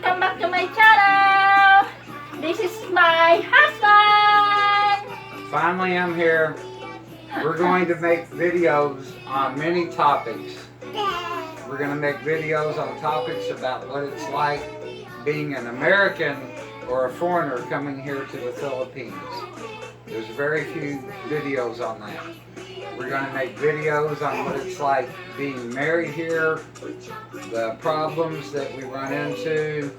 Welcome back to my channel. This is my husband. Finally, I'm here. We're going to make videos on many topics. We're going to make videos on topics about what it's like being an American or a foreigner coming here to the Philippines. There's very few videos on that. We're going to make videos on what it's like being married here, the problems that we run into,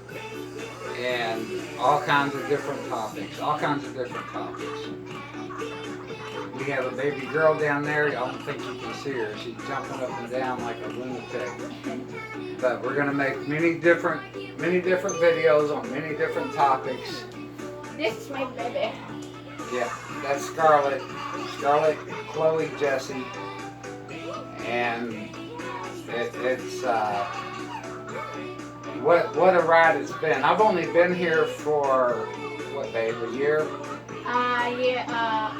and all kinds of different topics. We have a baby girl down there. I don't think you can see her. She's jumping up and down like a lunatic. But we're going to make many different videos on many different topics. This is my baby. Yeah, that's Scarlett, Chloe, Jessie, and it's what a ride it's been. I've only been here for what, babe, a year? Yeah.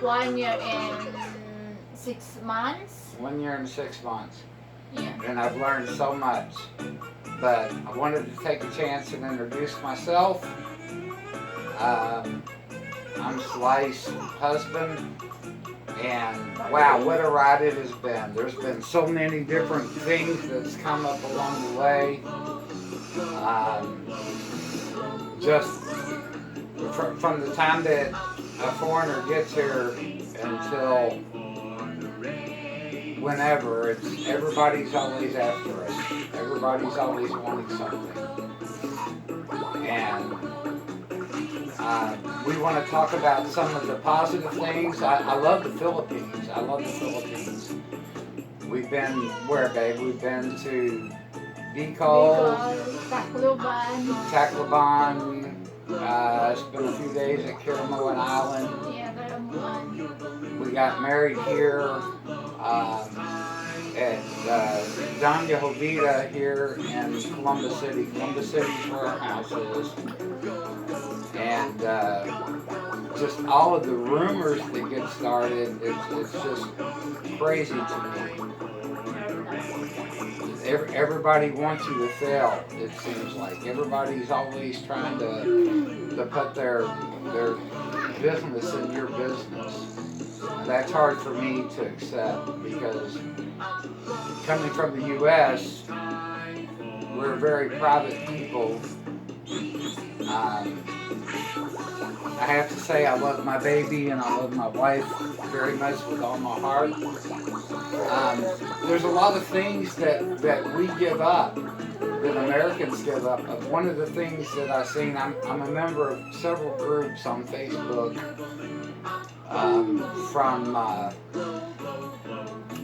1 year and 6 months. 1 year and 6 months. Yeah. And I've learned so much. But I wanted to take a chance and introduce myself. I'm Slice's husband, and wow, what a ride it has been. There's been so many different things that's come up along the way. Just from the time that a foreigner gets here until whenever, everybody's always after us. Everybody's always wanting something. And we want to talk about some of the positive things. I love the Philippines. We've been where, babe? We've been to Bicol, Tacloban. Spent a few days at Karamoan Island. Yeah, Karamoan. We got married here at Doña Jovita here in Columbus City. Columbus City's where our house is. And just all of the rumors that get started, it's just crazy to me. Everybody wants you to fail, it seems like. Everybody's always trying to put their business in your business. That's hard for me to accept because coming from the U.S., we're very private people. I have to say I love my baby and I love my wife very much with all my heart. There's a lot of things that we give up, that Americans give up. One of the things that I've seen, I'm a member of several groups on Facebook from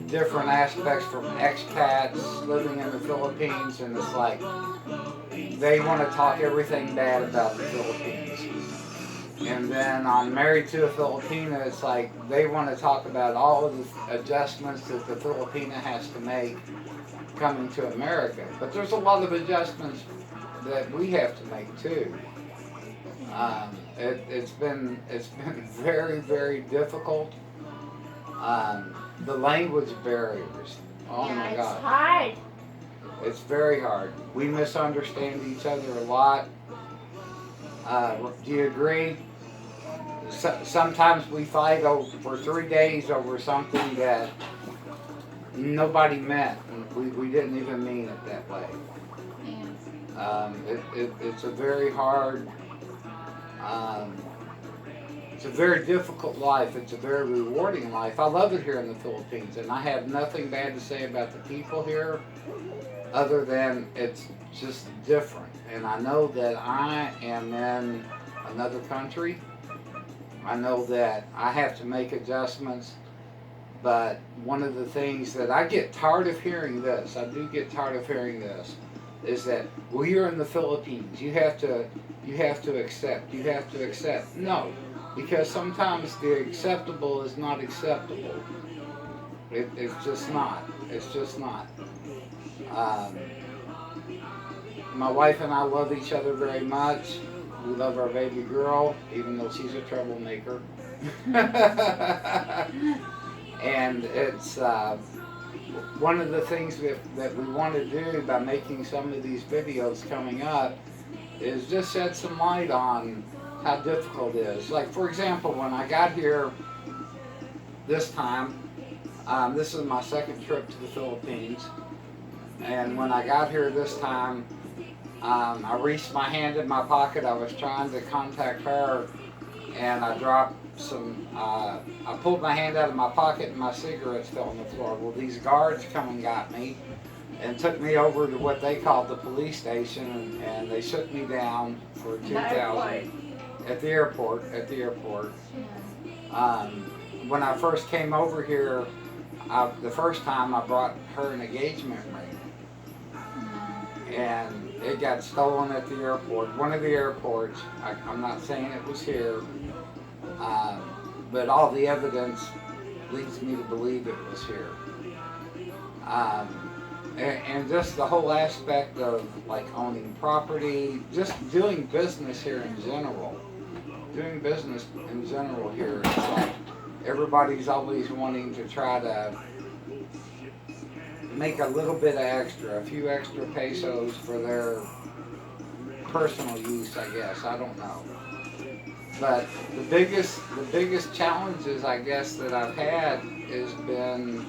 different aspects, from expats living in the Philippines, and it's like they want to talk everything bad about the Philippines. And then on Married to a Filipina, it's like they want to talk about all of the adjustments that the Filipina has to make coming to America. But there's a lot of adjustments that we have to make too. It's been very, very difficult. The language barriers. Oh my God. It's hard. It's very hard. We misunderstand each other a lot. Do you agree? Sometimes we fight for 3 days over something that nobody meant. We didn't even mean it that way. It's a very hard, it's a very difficult life. It's a very rewarding life. I love it here in the Philippines, and I have nothing bad to say about the people here other than it's just different. And I know that I am in another country. I know that I have to make adjustments, but one of the things that I get tired of hearing this, I do get tired of hearing this, is that, well, you're in the Philippines, you have to accept. No, because sometimes the acceptable is not acceptable. It's just not. My wife and I love each other very much. We love our baby girl, even though she's a troublemaker. And it's one of the things that we want to do by making some of these videos coming up is just shed some light on how difficult it is. Like, for example, when I got here this time, this is my second trip to the Philippines, and when I got here this time, I reached my hand in my pocket. I was trying to contact her, and I dropped some, I pulled my hand out of my pocket and my cigarettes fell on the floor. Well, these guards come and got me and took me over to what they called the police station, and they shook me down for $2,000 at the airport. When I first came over here, the first time I brought her an engagement ring, and it got stolen at the airport. One of the airports. I'm not saying it was here, but all the evidence leads me to believe it was here. And just the whole aspect of like owning property, just doing business here in general. Doing business in general here, it's like everybody's always wanting to try to make a little bit of extra, a few extra pesos for their personal use, I guess. I don't know. But the biggest challenges, I guess, that I've had has been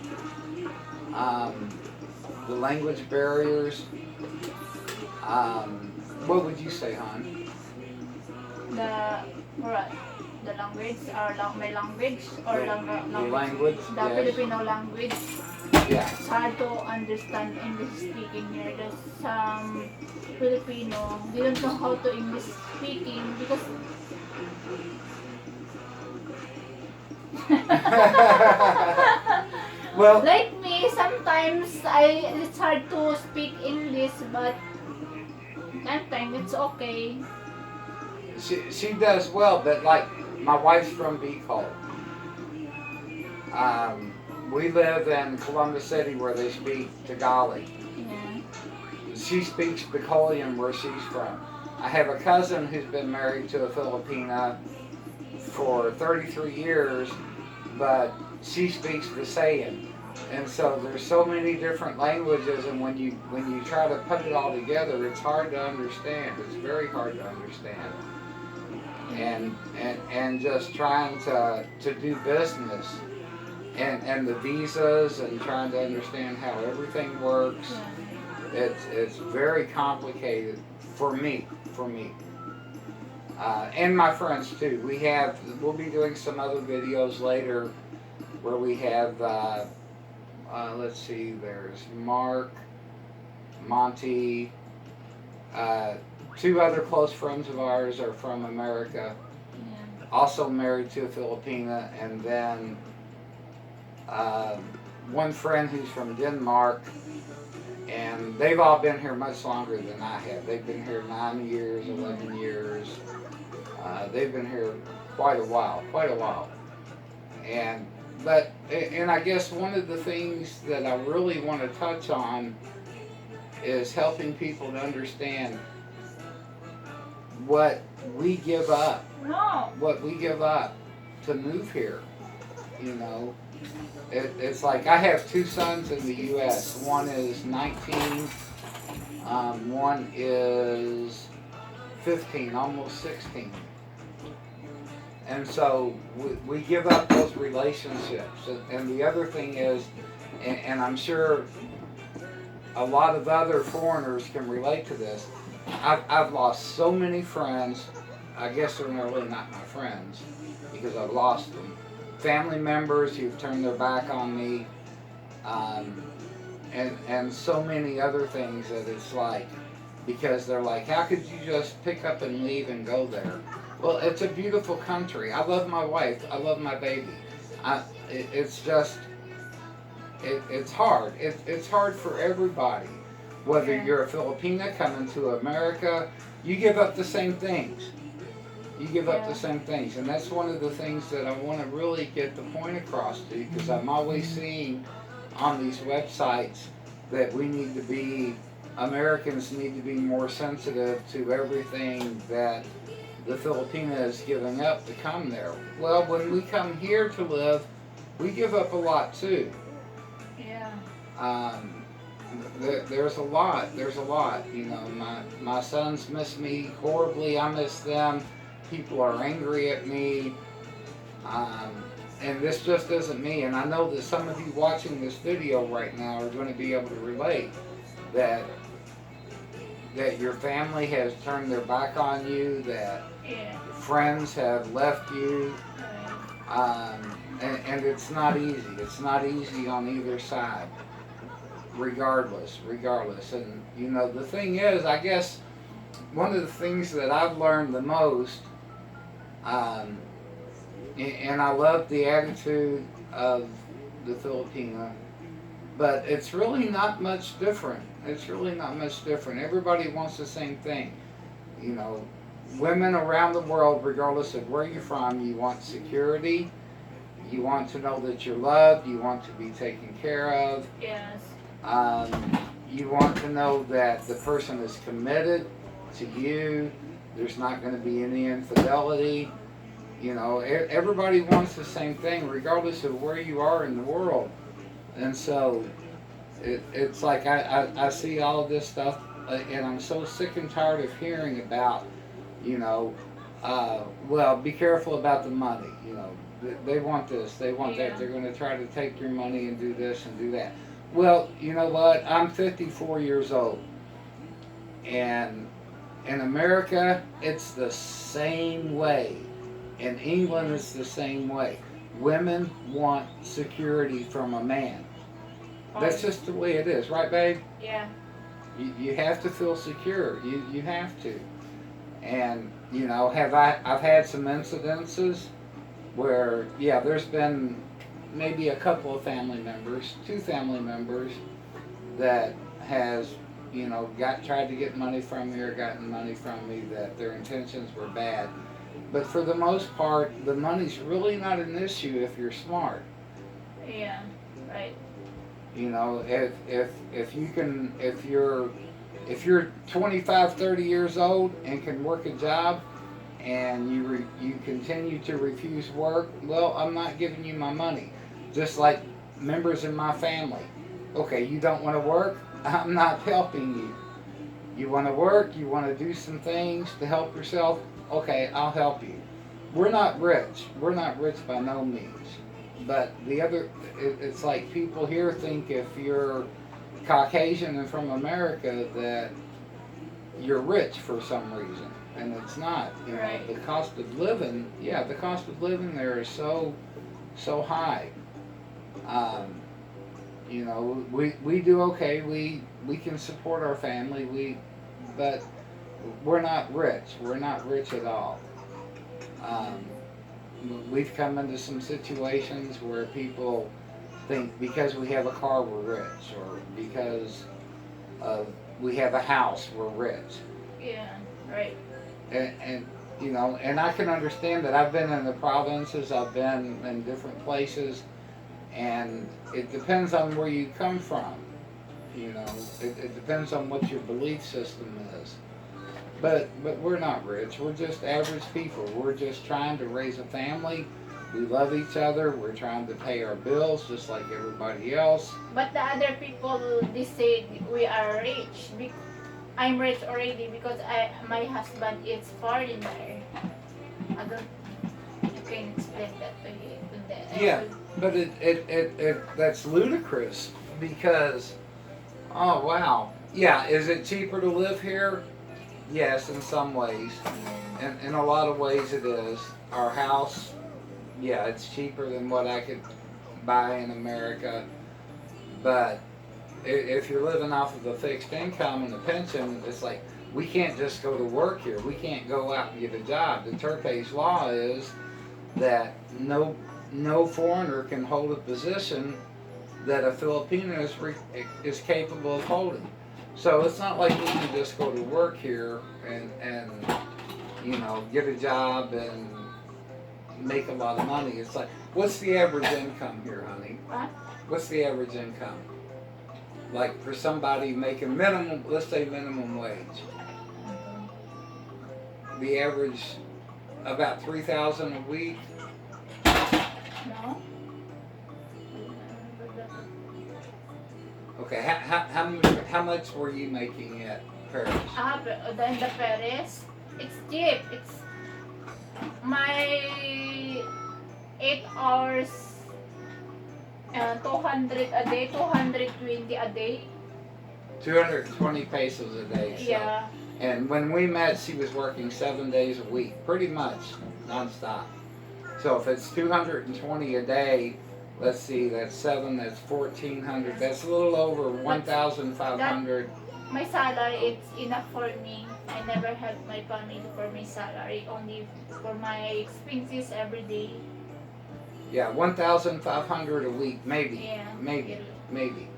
the language barriers. What would you say, hon? The language or my language or The language, the yes. Filipino language. Yeah. It's hard to understand English speaking here. There's some Filipino, they don't know how to English speaking because Well, like me, sometimes it's hard to speak English, but sometimes it's okay. she does well, but like my wife's from Bicol. We live in Columbus City where they speak Tagalog. Yeah. She speaks Bicolian where she's from. I have a cousin who's been married to a Filipina for 33 years, but she speaks Visayan. And so there's so many different languages, and when you try to put it all together, it's hard to understand. It's very hard to understand. And just trying to do business and the visas and trying to understand how everything works. It's very complicated for me. And my friends too. We'll be doing some other videos later where we have let's see, there's Mark, Monty, two other close friends of ours are from America, also married to a Filipina, and then one friend who's from Denmark, and they've all been here much longer than I have. They've been here 9 years, 11 years. They've been here quite a while. And I guess one of the things that I really want to touch on is helping people to understand what we give up. What we give up to move here. You know, it's like I have two sons in the U.S. One is 19, one is 15, almost 16. And so we give up those relationships. And the other thing is, and I'm sure a lot of other foreigners can relate to this, I've lost so many friends. I guess they're really not my friends because I've lost them. Family members who've turned their back on me, and so many other things that it's like, because they're like, how could you just pick up and leave and go there? Well, it's a beautiful country. I love my wife. I love my baby. It's just, it's hard. It's hard for everybody. Whether you're a Filipina coming to America, you give up the same things. You give up the same things. And that's one of the things that I want to really get the point across to, because I'm always seeing on these websites that Americans need to be more sensitive to everything that the Filipina is giving up to come there. Well, when we come here to live, we give up a lot too. Yeah. Um, there's a lot. There's a lot. You know, my sons miss me horribly. I miss them. People are angry at me. Um, and this just isn't me. And I know that some of you watching this video right now are going to be able to relate that your family has turned their back on you, that Yeah. friends have left you, Right. and it's not easy. It's not easy on either side, regardless. And you know, the thing is, I guess one of the things that I've learned the most, um, and I love the attitude of the Filipina, but it's really not much different. It's really not much different. Everybody wants the same thing. You know, women around the world, regardless of where you're from, you want security. You want to know that you're loved. You want to be taken care of. Yes. You want to know that the person is committed to you. There's not going to be any infidelity. You know, everybody wants the same thing, regardless of where you are in the world. And so, it's like I see all of this stuff, and I'm so sick and tired of hearing about, you know, well, be careful about the money. You know, they want this, they want Yeah. that. They're going to try to take your money and do this and do that. Well, you know what? I'm 54 years old, and in America, it's the same way. In England, it's the same way. Women want security from a man. That's just the way it is, right, babe? Yeah. You have to feel secure. You have to. And you know, I've had some incidences where, yeah, there's been maybe a couple of family members, two family members that has, you know, tried to get money from me or gotten money from me that their intentions were bad. But for the most part, the money's really not an issue if you're smart. Yeah. Right. You know, if you're 25, 30 years old and can work a job and you continue to refuse work, well, I'm not giving you my money. Just like members in my family. Okay, you don't want to work? I'm not helping you. You want to work, you want to do some things to help yourself? Okay, I'll help you. We're not rich. We're not rich by no means. But it's like people here think if you're Caucasian and from America that you're rich for some reason, and it's not. You know, Right. the cost of living, yeah, the cost of living there is so high. Um, you know, we do okay. We can support our family. But we're not rich. We're not rich at all. Um, we've come into some situations where people think because we have a car we're rich, or because we have a house we're rich. Yeah. Right. And you know, and I can understand that. I've been in the provinces, I've been in different places, and it depends on where you come from. You know, it depends on what your belief system is. But we're not rich. We're just average people. We're just trying to raise a family. We love each other. We're trying to pay our bills just like everybody else. But the other people, they say we are rich. I'm rich already because my husband is foreigner. I don't. You can explain that to you. Yeah, but that's ludicrous because, oh wow, yeah, is it cheaper to live here? Yes, in some ways. In a lot of ways it is. Our house, yeah, it's cheaper than what I could buy in America. But if you're living off of a fixed income and a pension, it's like we can't just go to work here. We can't go out and get a job. The Turpage law is that no foreigner can hold a position that a Filipino is capable of holding. So it's not like we can just go to work here and you know, get a job and make a lot of money. It's like, what's the average income here, honey? What? What's the average income? Like for somebody making minimum, let's say minimum wage. The average about 3,000 a week. No. Okay, how much were you making at Paris? Then the Paris, it's cheap. It's my 8 hours, 200 a day, 220 a day. 220 pesos a day. So. Yeah. And when we met, she was working 7 days a week, pretty much nonstop. So if it's 220 a day, let's see, that's 7, that's 1,400. That's a little over 1,500. My salary, it's enough for me. I never help my family for my salary, only for my expenses every day. Yeah, 1,500 a week, maybe, Yeah. maybe.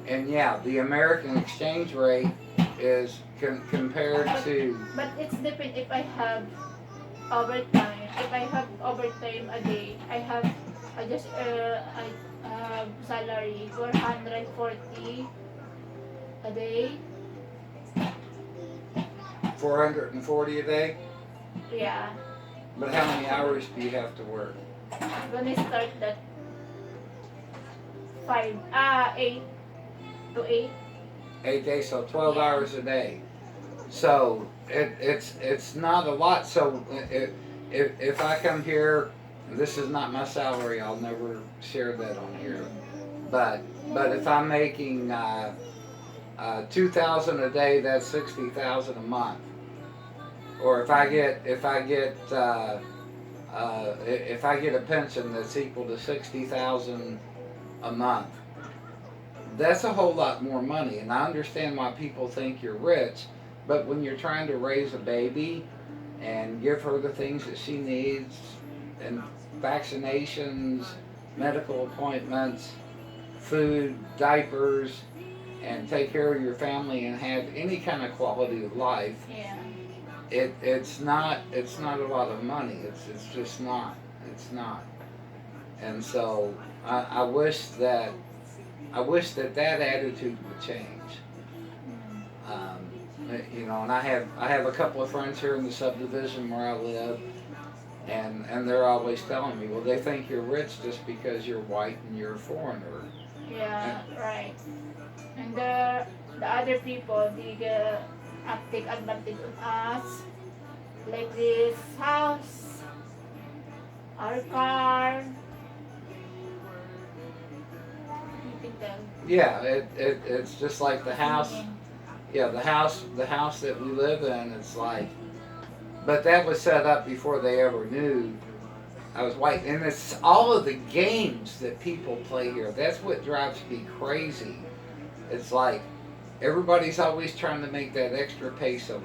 And yeah, the American exchange rate is compared to. But it's depend if I have overtime. If I have overtime a day, I have salary 440 a day. 440 a day. Yeah. But how many hours do you have to work? I'm gonna start that 8 to 8. 8 days, so 12 hours a day. So it's not a lot. So if I come here, this is not my salary. I'll never share that on here. But if I'm making 2,000 a day, that's 60,000 a month. Or if I get a pension that's equal to 60,000 a month, that's a whole lot more money. And I understand why people think you're rich, but when you're trying to raise a baby and give her the things that she needs, and vaccinations, medical appointments, food, diapers, and take care of your family and have any kind of quality of life, Yeah. it's not a lot of money. It's just not. It's not. And so I wish that that attitude would change. You know, and I have a couple of friends here in the subdivision where I live, and they're always telling me, well, they think you're rich just because you're white and you're a foreigner. Yeah, right. And the other people, they take advantage of us, like this house, our car. You can tell. Yeah, it's just like the house. Yeah, the house that we live in. It's like, but that was set up before they ever knew I was white, and it's all of the games that people play here. That's what drives me crazy. It's like everybody's always trying to make that extra peso,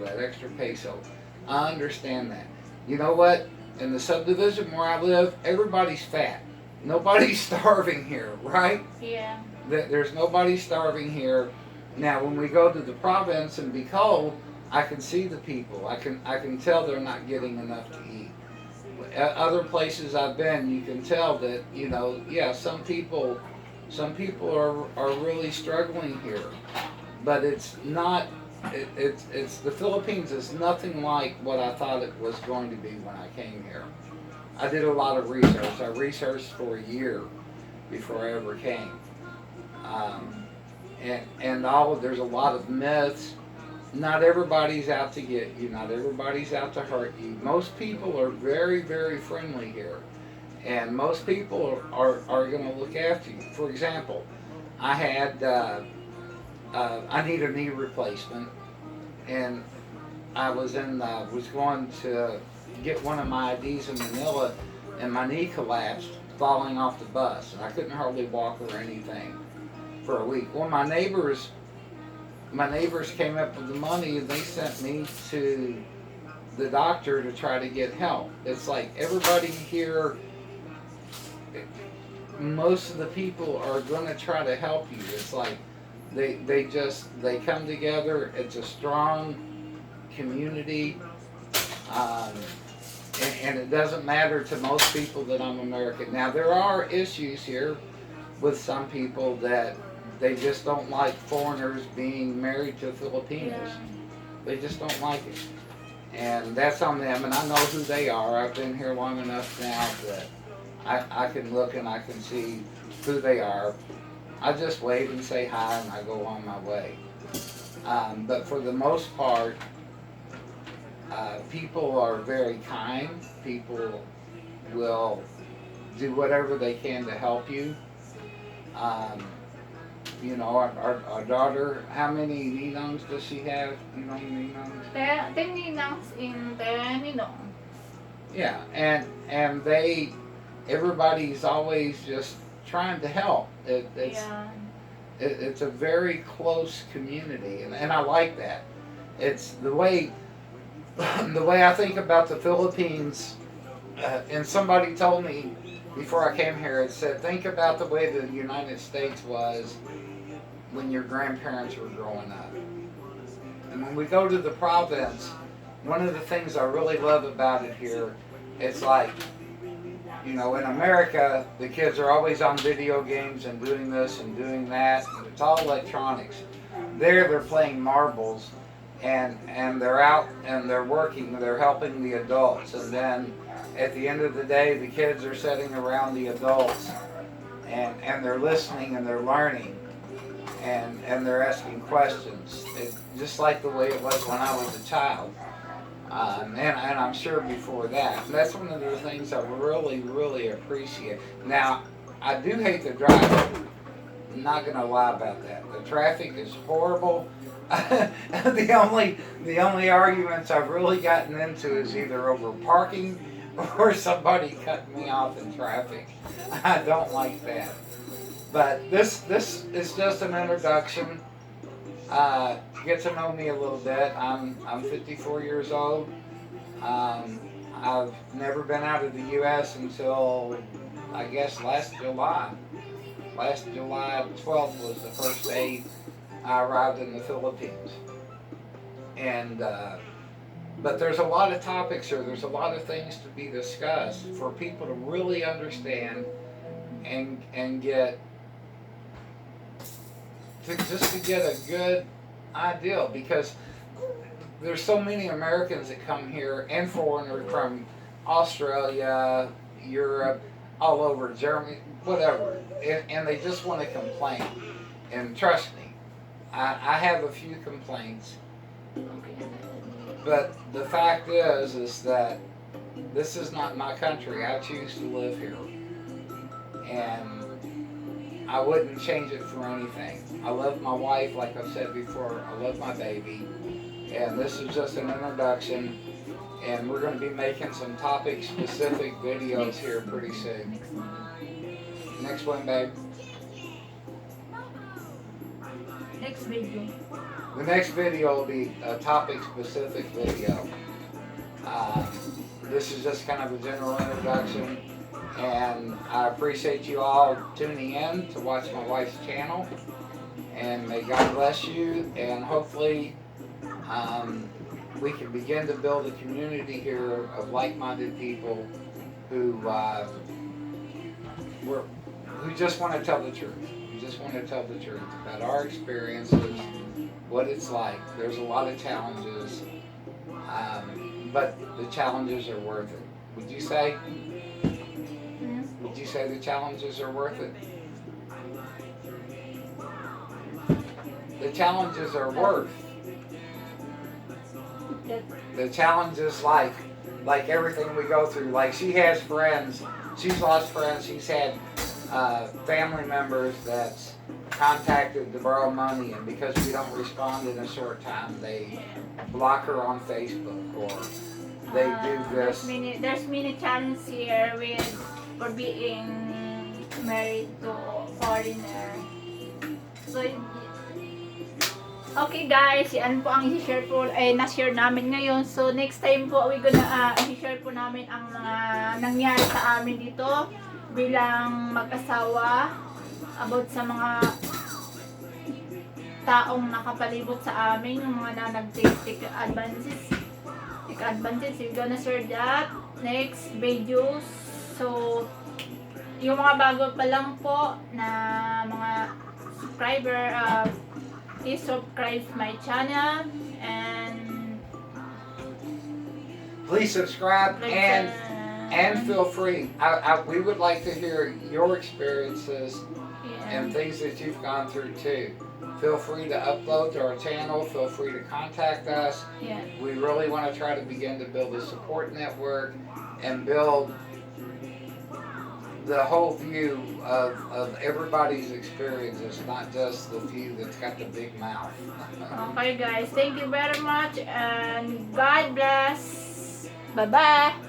I understand that. You know what? In the subdivision where I live, everybody's fat. Nobody's starving here, right? Yeah. There's nobody starving here. Now, when we go to the province and be cold, I can see the people. I can tell they're not getting enough to eat. At other places I've been, you can tell that, you know, yeah, some people are really struggling here, but it's not. It's the Philippines is nothing like what I thought it was going to be when I came here. I did a lot of research. I researched for a year before I ever came, and there's a lot of myths. Not everybody's out to get you. Not everybody's out to hurt you. Most people are very, very friendly here, and most people are going to look after you. For example, I had I need a knee replacement, and I was going to get one of my IDs in Manila, and my knee collapsed, falling off the bus, and I couldn't hardly walk or anything for a week. Well, my neighbors came up with the money, and they sent me to the doctor to try to get help. It's like everybody here, most of the people are going to try to help you. It's like they come together. It's a strong community, and it doesn't matter to most people that I'm American. Now, there are issues here with some people that they just don't like foreigners being married to Filipinos. Yeah. They just don't like it. And that's on them, and I know who they are. I've been here long enough now that I can look and I can see who they are. I just wave and say hi and I go on my way. But for the most part, people are very kind. People will do whatever they can to help you. Um, you know, our daughter, how many ninongs does she have? You know, ninongs? 10 ninangs in 10 ninong. Yeah, and everybody's always just trying to help. Yeah. It's a very close community, and I like that. It's the way the way I think about the Philippines. And somebody told me before I came here, it said, think about the way the United States was when your grandparents were growing up. And when we go to the province, one of the things I really love about it here, it's like, you know, in America, the kids are always on video games and doing this and doing that. And it's all electronics. There, they're playing marbles, and they're out and they're working. They're helping the adults, and then at the end of the day, the kids are sitting around the adults, and they're listening and they're learning, and they're asking questions, just like the way it was when I was a child. And I'm sure before that. And that's one of the things I really, really appreciate. Now, I do hate the driving. I'm not going to lie about that. The traffic is horrible. The only arguments I've really gotten into is either over parking or somebody cutting me off in traffic. I don't like that. But this is just an introduction. Get to know me a little bit. I'm 54 years old. I've never been out of the U.S. until I guess last July. Last July 12th was the first day I arrived in the Philippines. And but there's a lot of topics here. There's a lot of things to be discussed for people to really understand and get to get a good idea, because there's so many Americans that come here and foreigners from Australia, Europe, all over, Germany, whatever, and they just want to complain. And trust me, I have a few complaints, but the fact is that this is not my country. I choose to live here, and I wouldn't change it for anything. I love my wife, like I've said before. I love my baby. And this is just an introduction. And we're going to be making some topic-specific videos here pretty soon. Next one, babe. Next video. The next video will be a topic-specific video. This is just kind of a general introduction. And I appreciate you all tuning in to watch my wife's channel. And may God bless you. And hopefully we can begin to build a community here of like-minded people who just want to tell the truth. Who just want to tell the truth about our experiences, what it's like. There's a lot of challenges, but the challenges are worth it. Would you say? Would you say the challenges are worth it? The challenges are worth. The challenges, like everything we go through. Like, she has friends. She's lost friends. She's had family members that's contacted to borrow money, and because we don't respond in a short time, they block her on Facebook, or they do this. There's many challenges here for being married to a foreigner. So, okay guys, yan po ang i-share po, na-share namin ngayon. So next time po, we gonna i-share po namin ang mga nangyari sa amin dito bilang mag-asawa, about sa mga taong nakapalibot sa amin, yung mga na nag-take advantage. We're gonna share that next videos. So yung mga bago pa lang po na mga subscriber, please subscribe my channel and please subscribe and feel free. We would like to hear your experiences and things that you've gone through too. Feel free to upload to our channel. Feel free to contact us. Yeah. We really want to try to begin to build a support network and build the whole view of everybody's experiences, not just the few that's got the big mouth. Okay guys, thank you very much and God bless. Bye-bye.